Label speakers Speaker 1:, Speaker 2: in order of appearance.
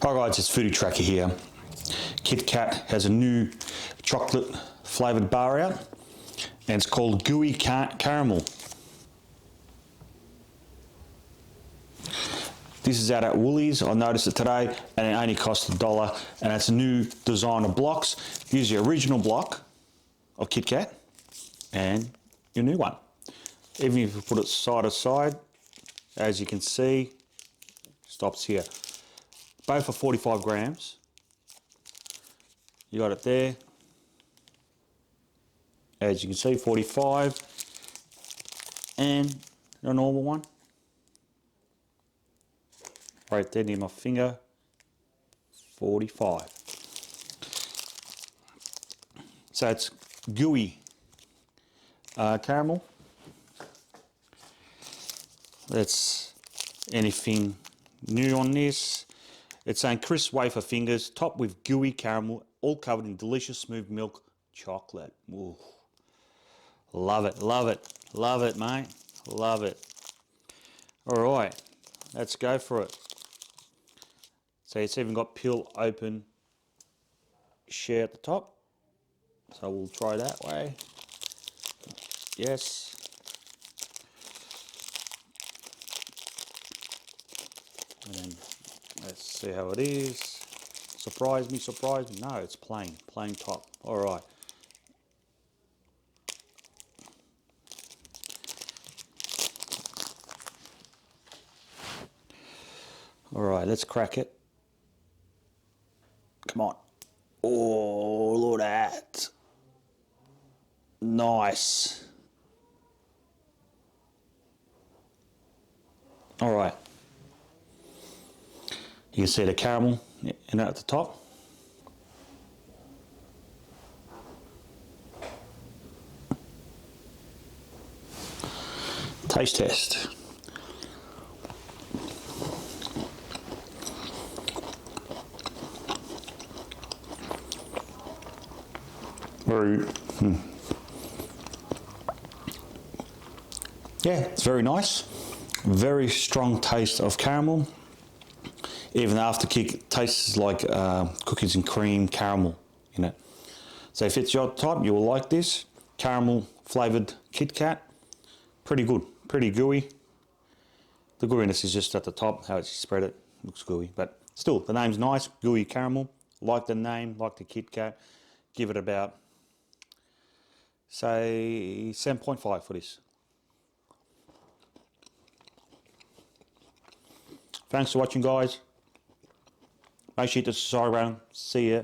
Speaker 1: Hi guys, it's Foodie Tracker here. Kitkat has a new chocolate flavoured bar out and it's called Gooey Caramel. This is out at Wollies. I noticed it today and it only cost $1, and it's a new design of blocks. Here's your original block of Kitkat and your new one. Even if you put it side to side, as you can see, stops here. Both are 45 grams. You got it there. As you can see, 45. And a normal one. Right there near my finger, 45. So it's gooey caramel. That's anything new on this. It's saying crisp wafer fingers, topped with gooey caramel, all covered in delicious smooth milk chocolate. Ooh. Love it, love it, love it, mate. Love it. All right, let's go for it. So it's even got peel open share at the top. So we'll try that way. Yes. And then let's see how it is. Surprise me, surprise me. No, it's plain top. All right. All right, let's crack it. Come on. Oh, look at that. Nice. All right. You can see the caramel in it at the top. Taste test. Yeah, it's very nice. Very strong taste of caramel. Even the afterkick tastes like cookies and cream caramel in it. So if it's your type, you will like this. Caramel flavoured Kitkat. Pretty good, pretty gooey. The gooiness is just at the top, how it's spread it, looks gooey. But still, the name's nice, gooey caramel. Like the name, like the Kitkat. Give it about, say, 7.5 for this. Thanks for watching, guys. Make sure you hit the subscribe button. See ya.